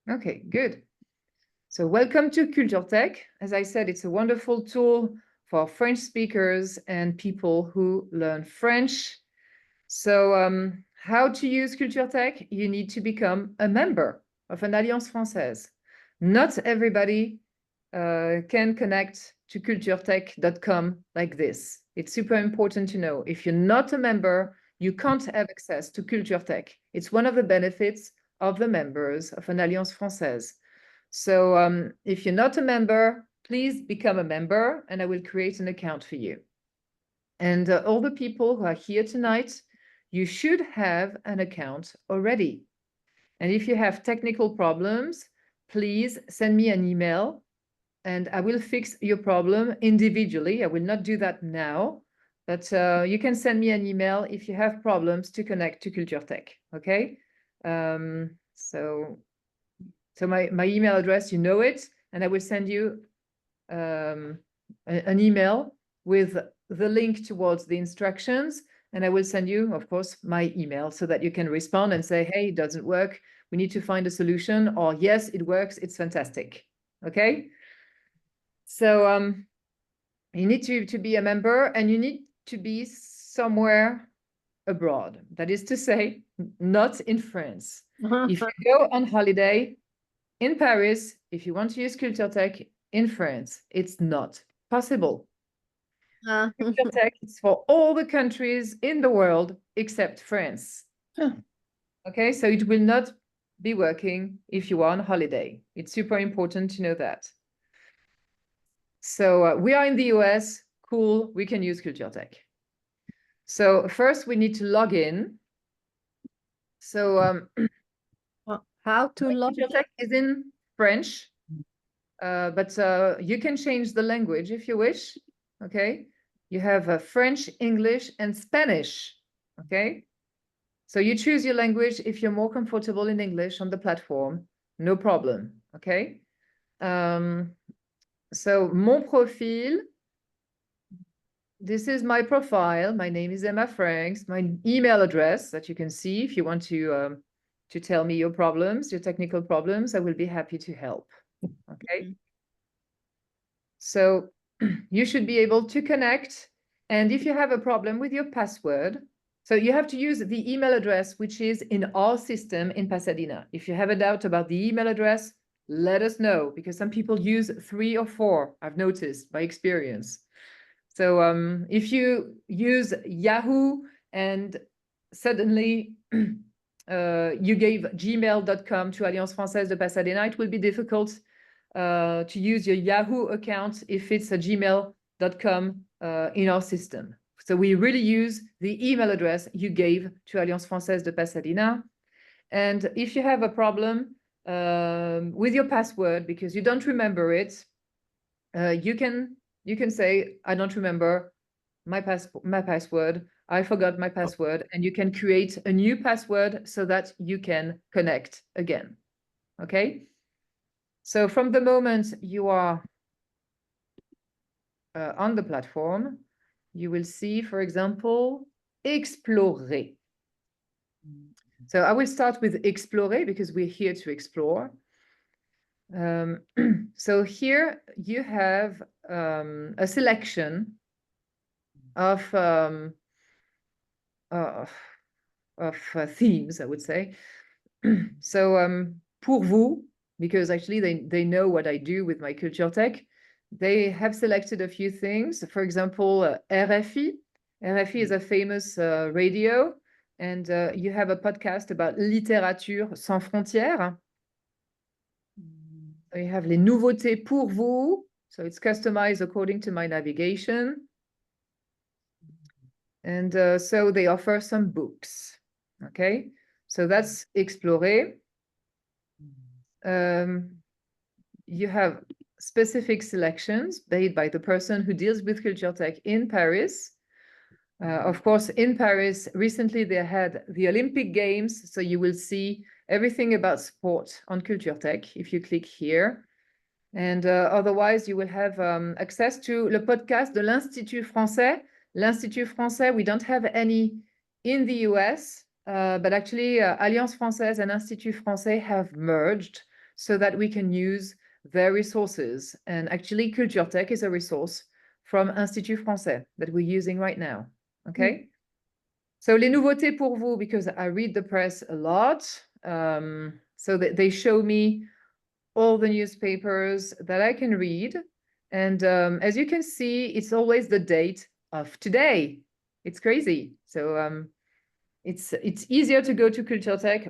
Okay, good. So welcome to Culturethèque. As I said, it's a wonderful tool for French speakers and people who learn French. So how to use Culturethèque? You need to become a member of an Alliance Française. Not everybody can connect to culturethèque.com like this. It's super important to know. If you're not a member, you can't have access to Culturethèque. It's one of the benefits of the members of an Alliance Française. So if you're not a member, please become a member and I will create an account for you. And all the people who are here tonight, you should have an account already. And if you have technical problems, please send me an email and I will fix your problem individually. I will not do that now, but you can send me an email if you have problems to connect to Culturethèque, okay? So my email address, you know it, and I will send you an email with the link towards the instructions, and I will send you, of course, my email so that you can respond and say, hey, it doesn't work. We need to find a solution, or yes, it works. It's fantastic. Okay. So you need to be a member and you need to be somewhere abroad. That is to say, not in France. If you go on holiday in Paris, if you want to use Culturethèque in France, it's not possible. Culturethèque is for all the countries in the world except France. Okay, so it will not be working if you are on holiday. It's super important to know that. So we are in the US, cool, we can use Culturethèque. So first we need to log in. So how to log in? Culturethèque is in French, but you can change the language if you wish, okay? You have French, English, and Spanish, okay? So you choose your language if you're more comfortable in English on the platform, no problem, okay? So mon profil, this is my profile. My name is Emma Franks. My email address that you can see if you want to tell me your problems, your technical problems, I will be happy to help, okay? So you should be able to connect. And if you have a problem with your password, so you have to use the email address, which is in our system in Pasadena. If you have a doubt about the email address, let us know, because some people use 3 or 4, I've noticed by experience. So if you use Yahoo and suddenly you gave gmail.com to Alliance Française de Pasadena, it will be difficult to use your Yahoo account if it's a gmail.com in our system. So we really use the email address you gave to Alliance Française de Pasadena. And if you have a problem with your password because you don't remember it, you can say, I don't remember my password. I forgot my password. And you can create a new password so that you can connect again. Okay. So from the moment you are on the platform, you will see, for example, Explorer. So I will start with Explorer because we're here to explore. So here you have a selection of themes, I would say. So pour vous, because actually they know what I do with my Culturethèque, they have selected a few things. For example, RFI. RFI is a famous radio, and you have a podcast about littérature sans frontières. So you have les nouveautés pour vous. So it's customized according to my navigation. And so they offer some books. Okay, so that's Explorer. You have specific selections made by the person who deals with Culturethèque in Paris. Of course, in Paris, recently they had the Olympic Games, so you will see everything about sport on Culturethèque if you click here. And otherwise, you will have access to le podcast de l'Institut Français. L'Institut Français, we don't have any in the US, but actually Alliance Française and Institut Français have merged. so that we can use their resources. And actually, Culturethèque is a resource from Institut Français that we're using right now. Okay. So les nouveautés pour vous, because I read the press a lot. So that they show me all the newspapers that I can read. And as you can see, it's always the date of today. It's crazy. So it's easier to go to Culturethèque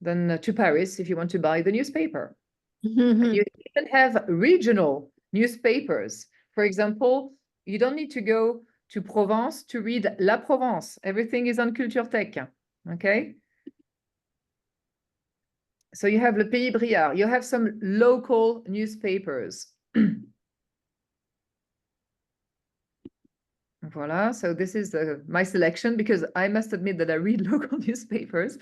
than to Paris if you want to buy the newspaper. You even have regional newspapers. For example, you don't need to go to Provence to read La Provence. Everything is on Culturethèque. Okay. So you have Le Pays Briard. You have some local newspapers. Voilà. So this is my selection, because I must admit that I read local newspapers.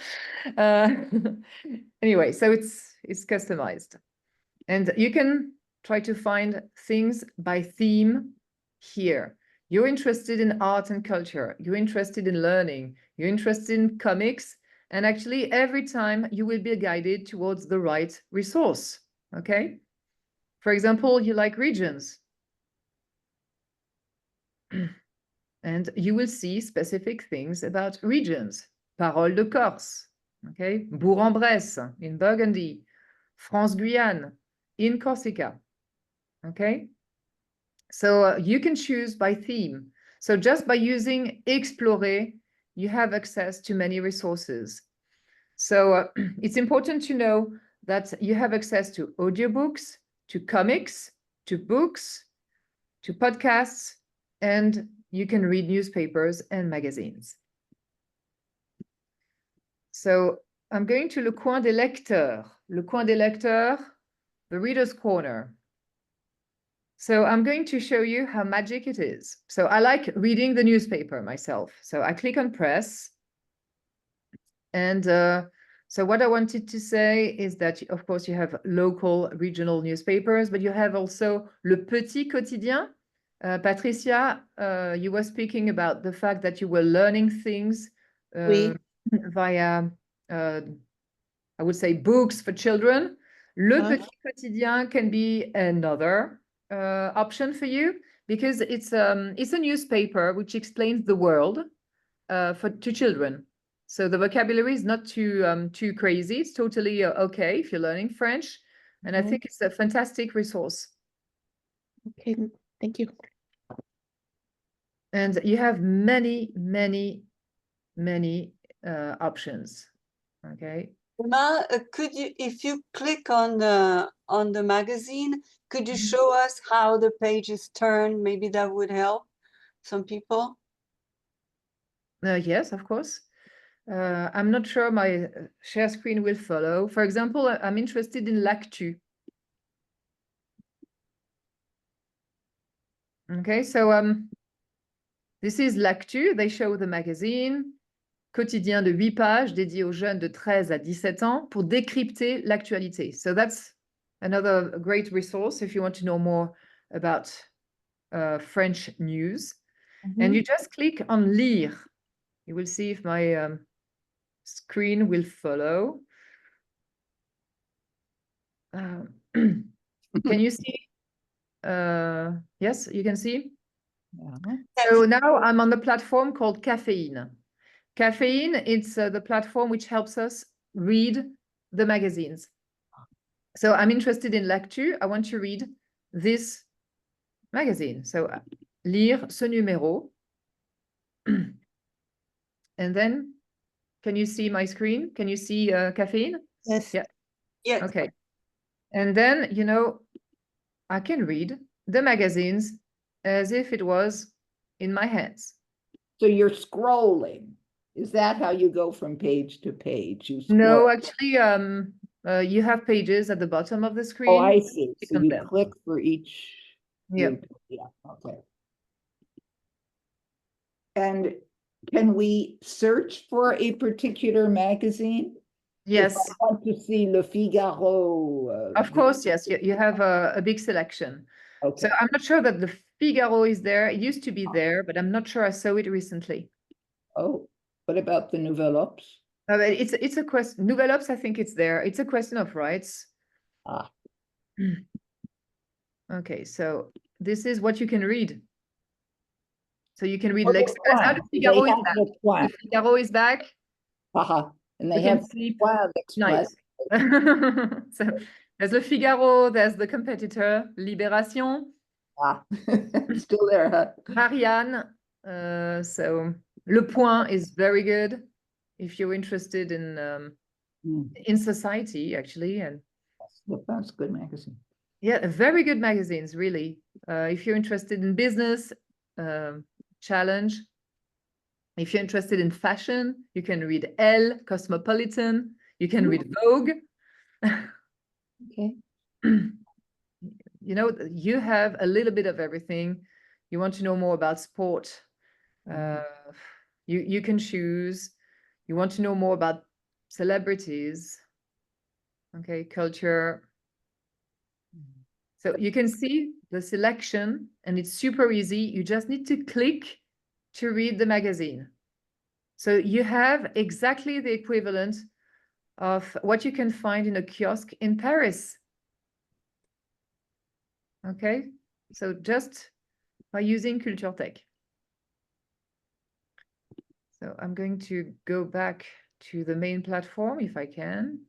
Anyway, so it's customized. And you can try to find things by theme here. You're interested in art and culture. You're interested in learning. You're interested in comics. And actually, every time you will be guided towards the right resource. Okay. For example, you like regions. And you will see specific things about regions. Parole de Corse. Okay. Bourg-en-Bresse in Burgundy. France-Guyane in Corsica. Okay. So you can choose by theme. So just by using Explorer, you have access to many resources. So it's important to know that you have access to audiobooks, to comics, to books, to podcasts, and you can read newspapers and magazines. So I'm going to Le Coin des Lecteurs. Le Coin des Lecteurs, the Reader's Corner. So I'm going to show you how magic it is. So I like reading the newspaper myself. So I click on press. And so what I wanted to say is that, of course, you have local, regional newspapers, but you have also Le Petit Quotidien. Patricia, you were speaking about the fact that you were learning things via, I would say, books for children. Le Petit Quotidien can be another option for you, because it's a newspaper which explains the world to children. So the vocabulary is not too crazy. It's totally okay if you're learning French. And I think it's a fantastic resource. Okay, thank you. And you have many, many, many options. Okay. Emma, could you, if you click on the magazine, could you show us how the pages turn? Maybe that would help some people. Yes, of course. I'm not sure my share screen will follow. For example, I'm interested in L'Actu. Okay, so this is L'Actu. They show the magazine. Quotidien de 8 pages dédié aux jeunes de 13 à 17 ans pour décrypter l'actualité. So that's another great resource if you want to know more about French news. And you just click on Lire. You will see if my screen will follow. Can you see? Yes, you can see? So now I'm on the platform called Caffeine. Caffeine, it's the platform which helps us read the magazines. So I'm interested in L'Actu. I want to read this magazine. So lire ce numéro. And then, can you see my screen? Can you see Caffeine? Yes. Yeah. Yes. Okay. And then, you know, I can read the magazines as if it was in my hands. So you're scrolling. Is that how you go from page to page? You scroll. No, actually, you have pages at the bottom of the screen. Oh, I see. So on you them. click for each. Yeah. Yeah, okay. And can we search for a particular magazine? Yes. If I want to see Le Figaro. Of course, yes. You have a big selection. Okay. So I'm not sure that the Figaro is there. It used to be there, but I'm not sure I saw it recently. Oh, what about the Nouvelle Obs? But it's a question. Nouvelle Obs, I think it's there. It's a question of rights. Ah. Okay, so this is what you can read. So you can read Oh, the L'Express. Ah, Point. Le Figaro They is have back. the Le Point. Figaro is back. And You they can have sleep Wild tonight. Express. So there's Le Figaro, there's the competitor, Libération, Ah, still there, huh? Marianne. So Le Point is very good if you're interested in society, actually. And That's a good magazine. yeah, very good magazines, really. If you're interested in business, challenge. If you're interested in fashion, you can read Elle, Cosmopolitan. You can read Vogue. Okay. You know, you have a little bit of everything. You want to know more about sport. You can choose. You want to know more about celebrities. Okay, culture. So you can see the selection, and it's super easy. You just need to click to read the magazine. So you have exactly the equivalent of what you can find in a kiosk in Paris. Okay, so just by using Culturethèque. So I'm going to go back to the main platform if I can.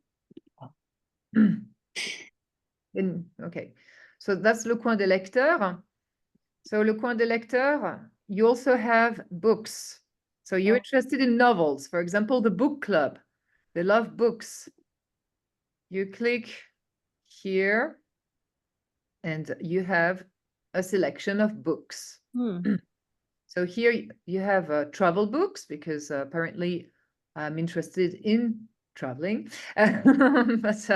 Okay, so that's Le Coin des Lecteurs. So Le Coin des Lecteurs, you also have books. So you're interested in novels, for example, the book club. They love books. You click here and you have a selection of books. So here you have travel books because apparently I'm interested in traveling. But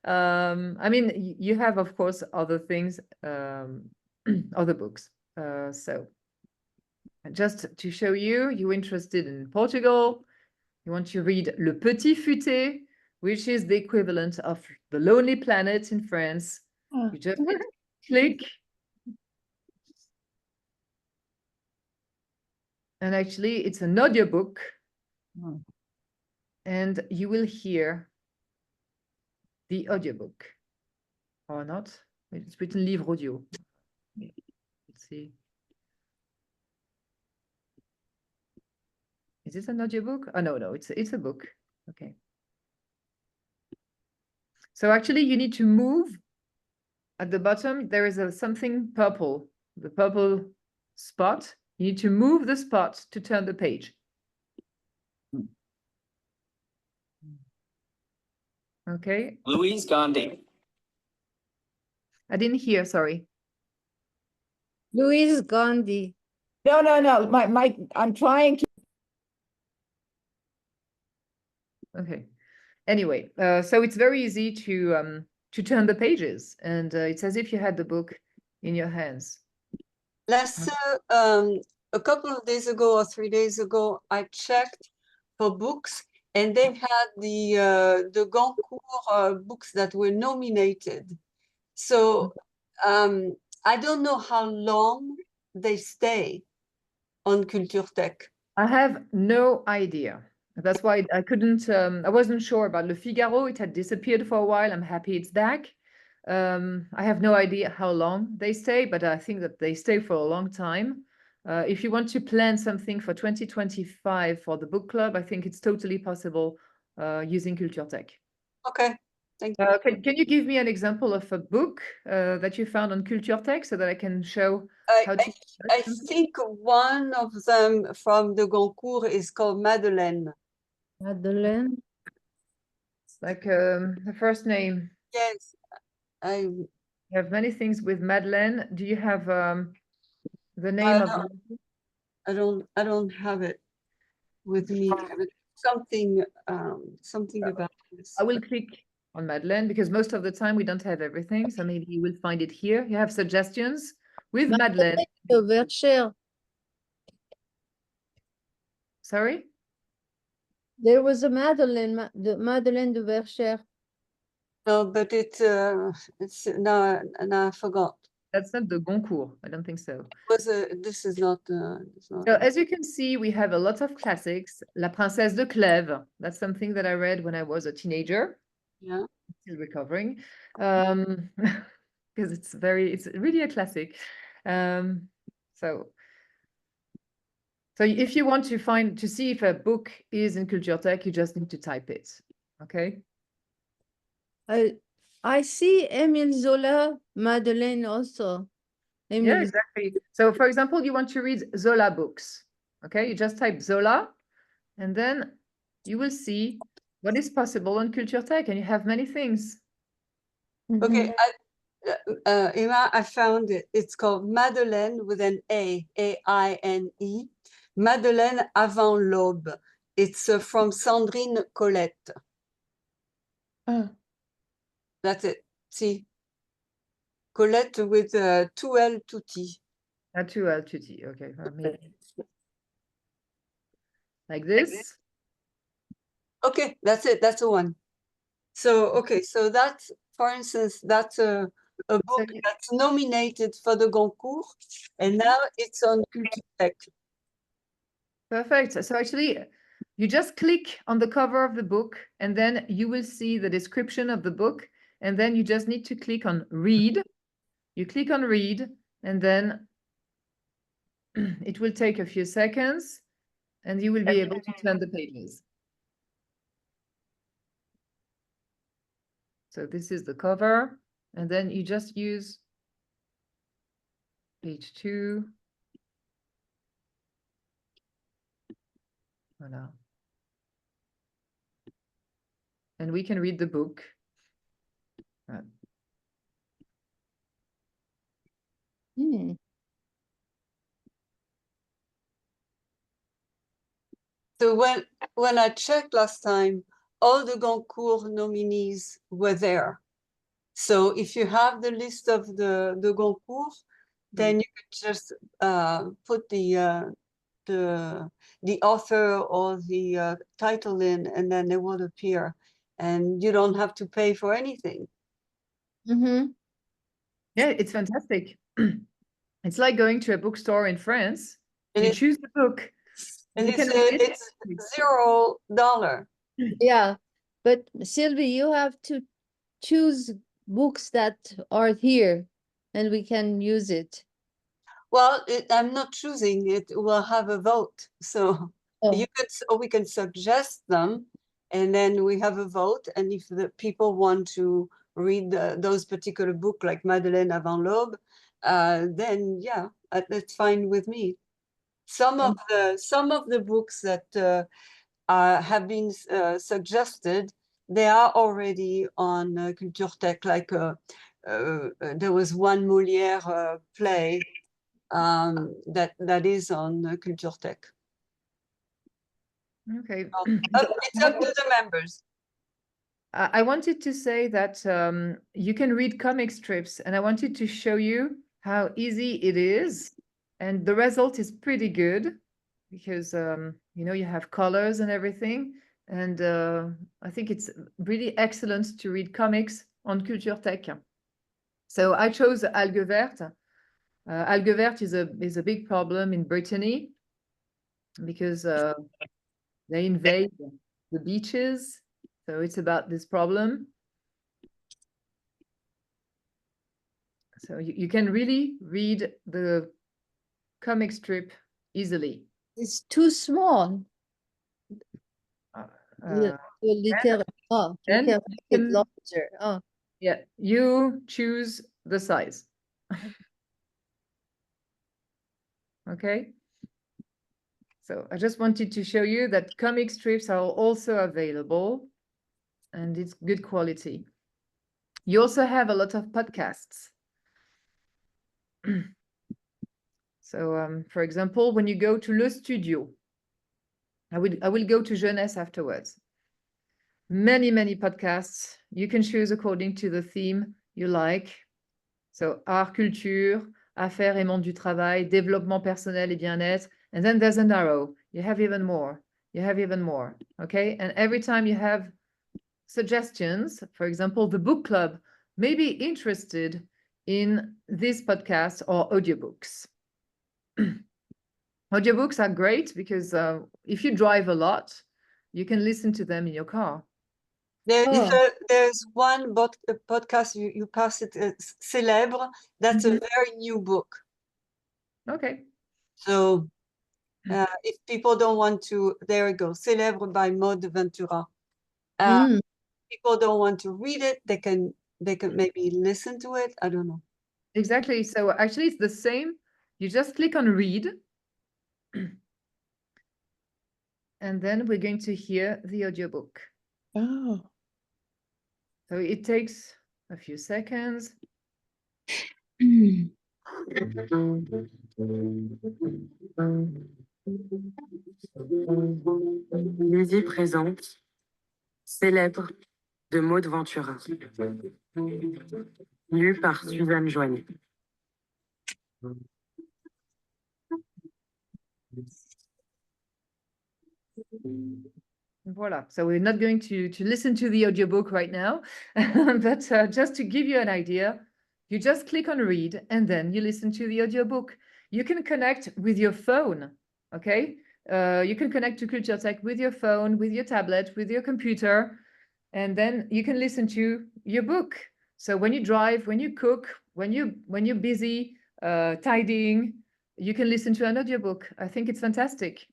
I mean, you have, of course, other things, other books. So just to show you, you're interested in Portugal. You want to read Le Petit Futé, which is the equivalent of The Lonely Planet in France. You just need to click. And actually, it's an audiobook. And you will hear the audiobook. Or not. It's written livre audio. Let's see. Is this an audiobook? Oh, no, it's a book. Okay. So actually, you need to move. At the bottom, there is something purple, the purple spot. You need to move the spot to turn the page. Okay. Louise Gandhi. I didn't hear, sorry. Louise Gandhi. No, I'm trying to. Okay. Anyway, so it's very easy to turn the pages, and it's as if you had the book in your hands. A couple of days ago or 3 days ago, I checked for books, and they had the Goncourt books that were nominated. So I don't know how long they stay on Culturethèque. I have no idea. That's why I couldn't, I wasn't sure about Le Figaro. It had disappeared for a while. I'm happy it's back. I have no idea how long they stay, but I think that they stay for a long time. If you want to plan something for 2025 for the book club, I think it's totally possible using Culturethèque. Okay, thank you. Can you give me an example of a book that you found on Culturethèque so that I can show how to... I think one of them from the Goncourt is called Madeleine. Madeleine. It's like the first name. Yes, You have many things with Madeleine. Do you have the name of... I don't have it with me. Something about this. I will click on Madeleine because most of the time we don't have everything. So maybe you will find it here. You have suggestions with Madeleine. De Verchères. Sorry? There was a Madeleine, the Madeleine de Verchères. No, but it's now I forgot. that's not the Goncourt. I don't think so. This is not. It's not. So as you can see, we have a lot of classics. La Princesse de Clèves. That's something that I read when I was a teenager. Yeah. Still recovering, because it's really a classic. So if you want to see if a book is in Culturethèque, you just need to type it. Okay. I see Émile Zola, Madeleine also. Yeah, Émile, exactly. So for example, you want to read Zola books. Okay, you just type Zola, and then you will see what is possible on Culturethèque, and you have many things. Okay. Mhm. Emma, I found it. It's called Madeleine with an A-I-N-E. Madeleine avant l'aube. It's from Sandrine Colette. Ah, That's it. See, Colette with 2L, 2T. Not too LTT. Okay, maybe like this. Okay, that's it. That's the one. So, okay, so that's, for instance, that's a book you- that's nominated for the Goncourt, and now it's on Culturethèque. Perfect. So actually, you just click on the cover of the book, and then you will see the description of the book, and then you just need to click on read. You click on read, and then it will take a few seconds, and you will be able to turn the pages. So this is the cover, and then you just use page 2. Voilà. And we can read the book. Hmm. So when I checked last time, all the Goncourt nominees were there. So if you have the list of the Goncourt, then you could just put the author or the title in, and then they will appear, and you don't have to pay for anything. Mhm. Yeah, it's fantastic. It's like going to a bookstore in France. And You it's, choose the book. and You it's, can read it. it's $0. Yeah, but Sylvie, you have to choose books that are here and we can use it. Well, I'm not choosing it. We'll have a vote. So Oh, we can suggest them, and then we have a vote. And if the people want to read those particular book, like Madeleine avant l'aube, then yeah, that's fine with me. Some of the books that have been suggested, they are already on Culturethèque. Like there was one Molière play that is on Culturethèque. Okay. It's up to the members. I wanted to say that you can read comic strips, and I wanted to show you how easy it is. And the result is pretty good because, you have colors and everything. And I think it's really excellent to read comics on Culturethèque. So I chose Algue Verte. Algue Verte is a big problem in Brittany because they invade the beaches. So it's about this problem. So you can really read the comic strip easily. it's too small. The liter oh, you and can you make it can- larger. Oh, Yeah, you choose the size. Okay. So I just wanted to show you that comic strips are also available and it's good quality. You also have a lot of podcasts. So, for example, when you go to Le Studio, I will go to Jeunesse afterwards. Many podcasts. You can choose according to the theme you like. So, art, culture, affaires et monde du travail, développement personnel et bien-être. And then there's an arrow. You have even more. You have even more. Okay. And every time you have suggestions, for example, the book club may be interested in this podcast or audiobooks. Audiobooks are great because if you drive a lot, you can listen to them in your car. There's one podcast you pass it, Célèbre. That's a very new book. Okay. So if people don't want to, there we go, Célèbre by Maud Ventura. People don't want to read it, they can maybe listen to it. I don't know. Exactly. So actually it's the same. You just click on read. And then we're going to hear the audiobook. Oh. So it takes a few seconds. Lydie présente Célèbre de Maud Ventura, lu par Suzanne Joignet. Voila. So we're not going to listen to the audiobook right now, but just to give you an idea, you just click on read and then you listen to the audiobook. You can connect with your phone, okay? You can connect to Culturethèque with your phone, with your tablet, with your computer, and then you can listen to your book. So when you drive, when you cook, when you're busy tidying, you can listen to an audiobook. I think it's fantastic.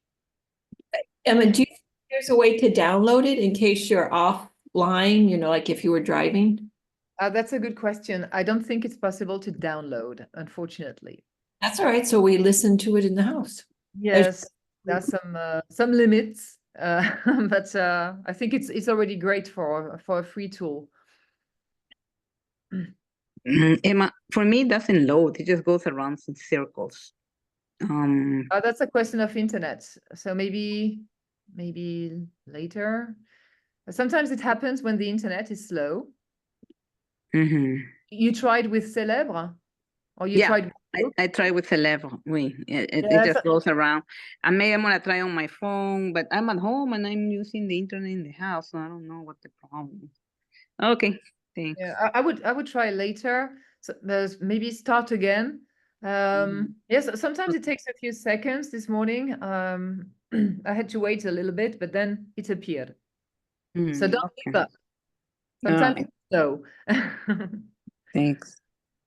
Emma, do you think there's a way to download it in case you're offline, you know, like if you were driving? That's a good question. I don't think it's possible to download, unfortunately. That's all right. So we listen to it in the house. Yes, there's some limits, but I think it's already great for a free tool. Emma, for me, it doesn't load. It just goes around in circles. That's a question of internet. So maybe later. Sometimes it happens when the internet is slow. You tried with Célèbre, or you tried? I tried with Célèbre. It just goes around. I may I'm gonna try on my phone, but I'm at home and I'm using the internet in the house, so I don't know what the problem is. Okay, thanks. Yeah, I would try later. So maybe start again. Yes, sometimes it takes a few seconds. This morning, I had to wait a little bit, but then it appeared. So don't give up. Sometimes it's slow. Thanks.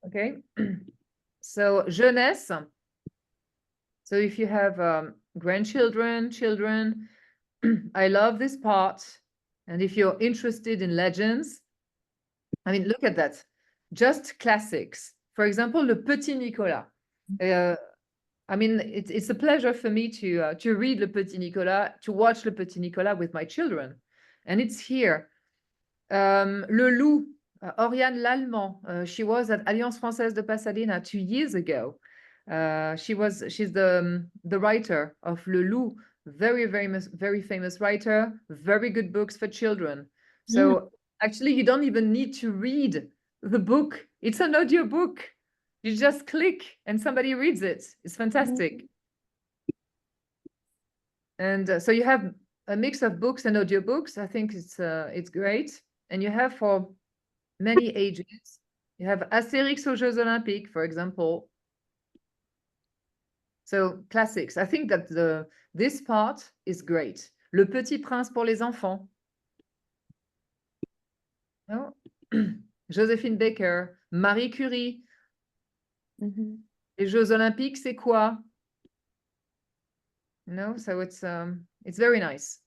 Okay. So jeunesse. So if you have grandchildren, children, I love this part. And if you're interested in legends, I mean, look at that. Just classics. For example, Le Petit Nicolas. I mean, it's a pleasure for me to read Le Petit Nicolas, to watch Le Petit Nicolas with my children. And it's here. Le Loup, Oriane Lallemand. She was at Alliance Française de Pasadena 2 years ago. She's the writer of Le Loup, very famous writer, very good books for children. So actually, you don't even need to read the book. It's an audio book. You just click and somebody reads it. It's fantastic. And so you have a mix of books and audiobooks. I think it's great. And you have for many ages. You have Astérix aux Jeux Olympiques, for example. So classics. I think that this part is great. Le Petit Prince pour les enfants. No? Joséphine Baker, Marie Curie. Les Jeux Olympiques, c'est quoi? No, so it's very nice.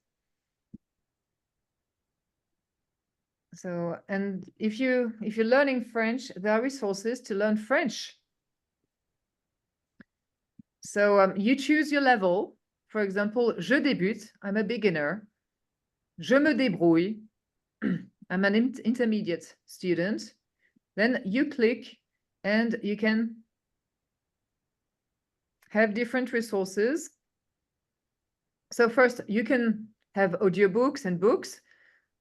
So, and if you're learning French, there are resources to learn French. So you choose your level. For example, je débute, I'm a beginner. Je me débrouille, I'm an intermediate student. Then you click and you can have different resources. So first, you can have audiobooks and books.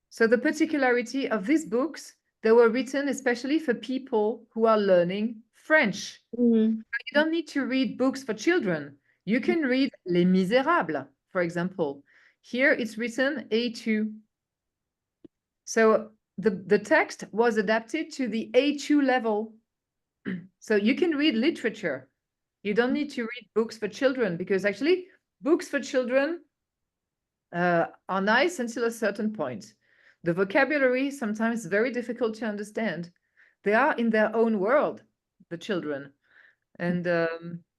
So the particularity of these books, they were written especially for people who are learning French. You don't need to read books for children. You can read Les Misérables, for example. Here it's written A2. So the text was adapted to the A2 level. So you can read literature. You don't need to read books for children, because actually books for children are nice until a certain point. The vocabulary is sometimes very difficult to understand. They are in their own world, the children. And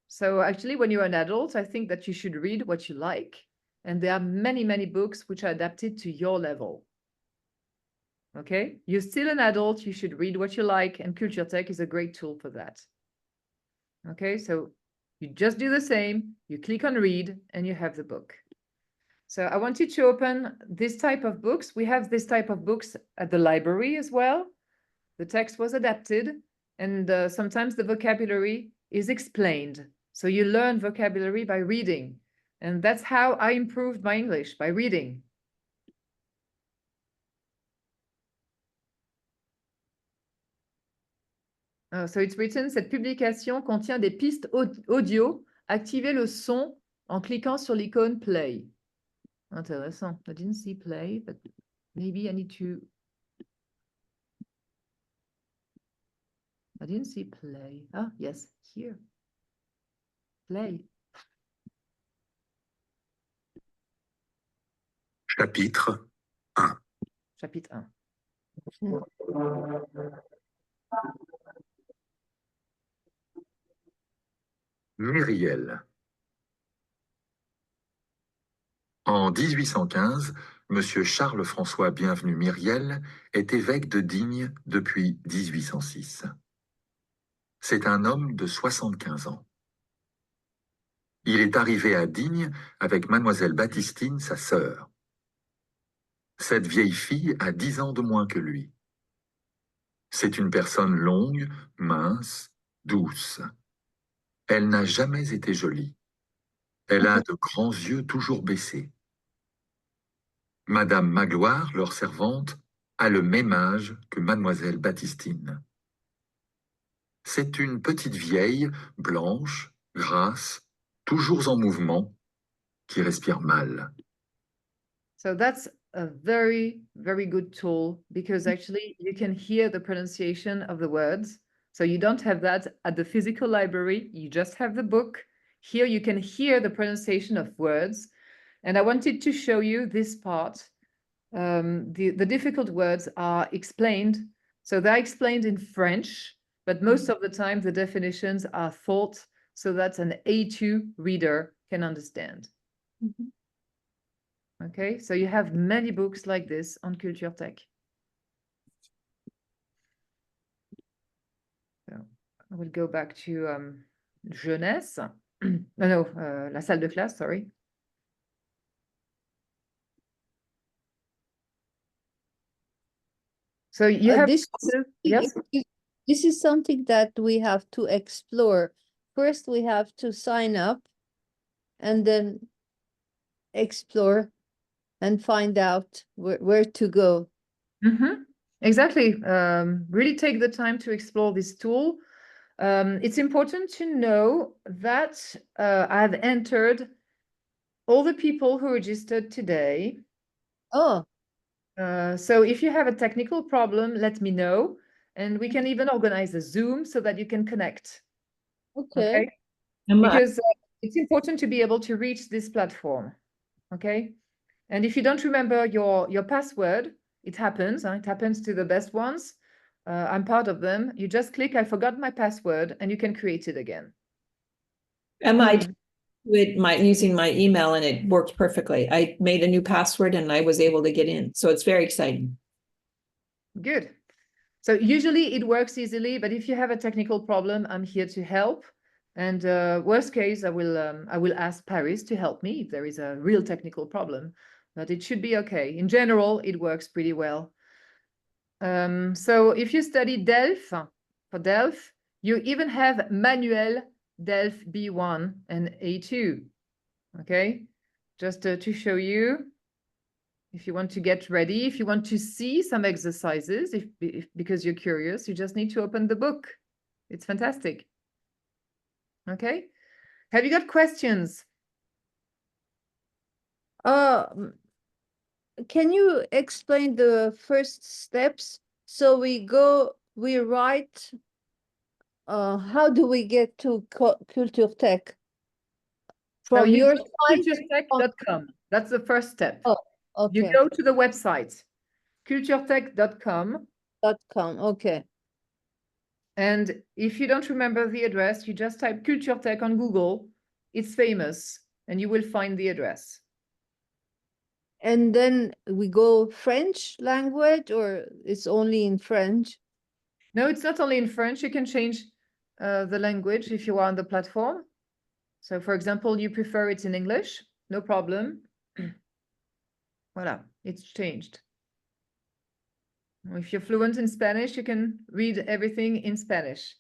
so actually, when you're an adult, I think that you should read what you like. And there are many, many books which are adapted to your level. Okay, you're still an adult, you should read what you like, and Culturethèque is a great tool for that. Okay, so you just do the same, you click on read, and you have the book. So I want you to open this type of books. We have this type of books at the library as well. The text was adapted, and sometimes the vocabulary is explained. So you learn vocabulary by reading. And that's how I improved my English, by reading. So it's written, cette publication contient des pistes audio. Activez le son en cliquant sur l'icône play. Intéressant. I didn't see play, but maybe I need to. I didn't see play. Ah, yes, here. Play. Chapitre 1. Chapitre 1. Myriel. En 1815, Monsieur Charles-François Bienvenu Myriel est évêque de Digne depuis 1806. C'est un homme de 75 ans. Il est arrivé à Digne avec Mademoiselle Baptistine, sa sœur. Cette vieille fille a 10 ans de moins que lui. C'est une personne longue, mince, douce. Elle n'a jamais été jolie. Elle a de grands yeux toujours baissés. Madame Magloire, leur servante, a le même âge que Mademoiselle Baptistine. C'est une petite vieille, blanche, grasse, toujours en mouvement, qui respire mal. So that's a very, very good tool, because actually you can hear the pronunciation of the words. So you don't have that at the physical library, you just have the book. Here you can hear the pronunciation of words. And I wanted to show you this part. The difficult words are explained. So they're explained in French, but most of the time the definitions are thought so that an A2 reader can understand. Okay, so you have many books like this on Culturethèque. So I will go back to jeunesse. No, la salle de classe, sorry. So you have yes. This is something that we have to explore. First, we have to sign up and then explore and find out where to go. Exactly. Really take the time to explore this tool. It's important to know that I've entered all the people who registered today. Oh. So if you have a technical problem, let me know. And we can even organize a Zoom so that you can connect. Okay. Because it's important to be able to reach this platform. Okay. And if you don't remember your password, it happens. It happens to the best ones. I'm part of them. You just click, I forgot my password, and you can create it again. Using my email, and it worked perfectly. I made a new password and I was able to get in. So it's very exciting. Good. So usually it works easily, but if you have a technical problem, I'm here to help. And worst case, I will ask Paris to help me if there is a real technical problem, but it should be okay. In general, it works pretty well. So if you study Delph, for Delph, you even have manual Delph B1 and A2. Okay, just to show you. If you want to get ready, if you want to see some exercises, because you're curious, you just need to open the book. It's fantastic. Okay. Have you got questions? Can you explain the first steps? So we write how do we get to Culturethèque? So From you your go to site? culturethèque.com. That's the first step. Oh, You okay. go to the website, culturethèque.com. .com, okay. And if you don't remember the address, you just type Culturethèque on Google. It's famous, and you will find the address. And then we go French language, or it's only in French? No, it's not only in French. You can change the language if you are on the platform. So, for example, you prefer it in English, no problem. Voilà, it's changed. If you're fluent in Spanish, you can read everything in Spanish.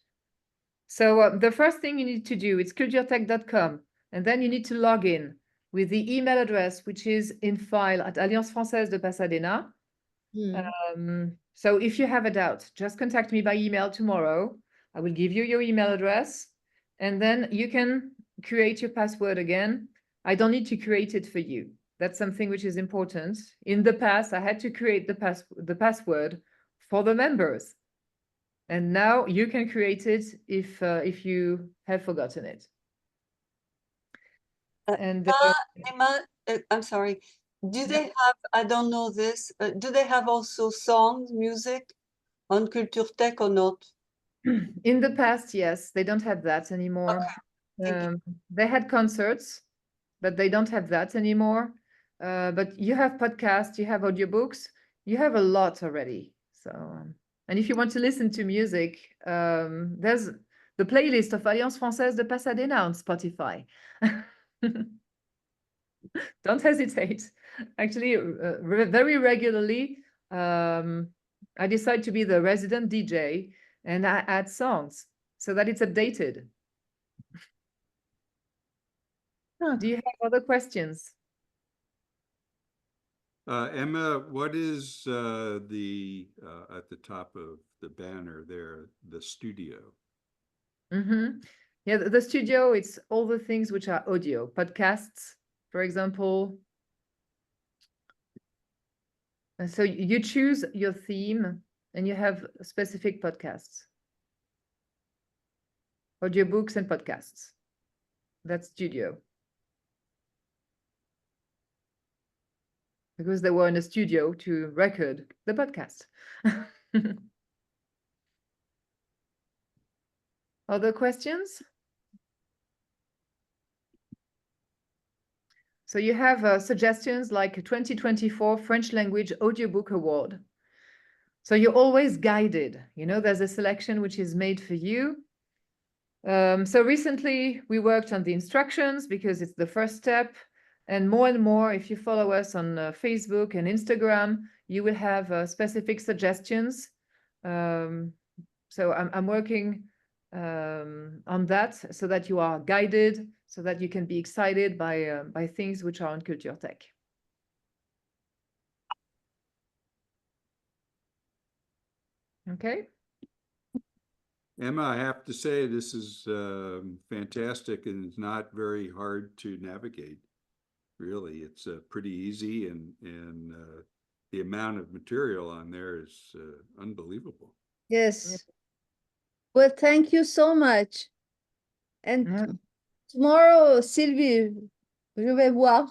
So the first thing you need to do is culturethèque.com, and then you need to log in with the email address, which is in file at Alliance Française de Pasadena. So if you have a doubt, just contact me by email tomorrow. I will give you your email address, and then you can create your password again. I don't need to create it for you. That's something which is important. In the past, I had to create the password for the members. And now you can create it if you have forgotten it. And Emma, I'm sorry. Do they have, I don't know this, do they have also songs, music on Culturethèque or not? in the past, yes, they don't have that anymore. They had concerts, but they don't have that anymore. But you have podcasts, you have audiobooks, you have a lot already. So, and if you want to listen to music, there's the playlist of Alliance Française de Pasadena on Spotify. Don't hesitate. Actually, very regularly, I decide to be the resident DJ, and I add songs so that it's updated. Do you have other questions? Emma, what is the at the top of the banner there, the studio? Yeah, the studio, it's all the things which are audio, podcasts, for example. And so you choose your theme and you have specific podcasts, audiobooks and podcasts. That's studio. Because they were in a studio to record the podcast. Other questions? So you have suggestions like a 2024 French Language Audiobook Award. So you're always guided. You know, there's a selection which is made for you. So recently we worked on the instructions because it's the first step. And more, if you follow us on Facebook and Instagram, you will have specific suggestions. So I'm working on that so that you are guided, so that you can be excited by things which are on Culturethèque. Okay. Emma, I have to say this is fantastic, and it's not very hard to navigate. Really, it's pretty easy, and the amount of material on there is unbelievable. Yes. Well, thank you so much. And tomorrow, Sylvie, je vais voir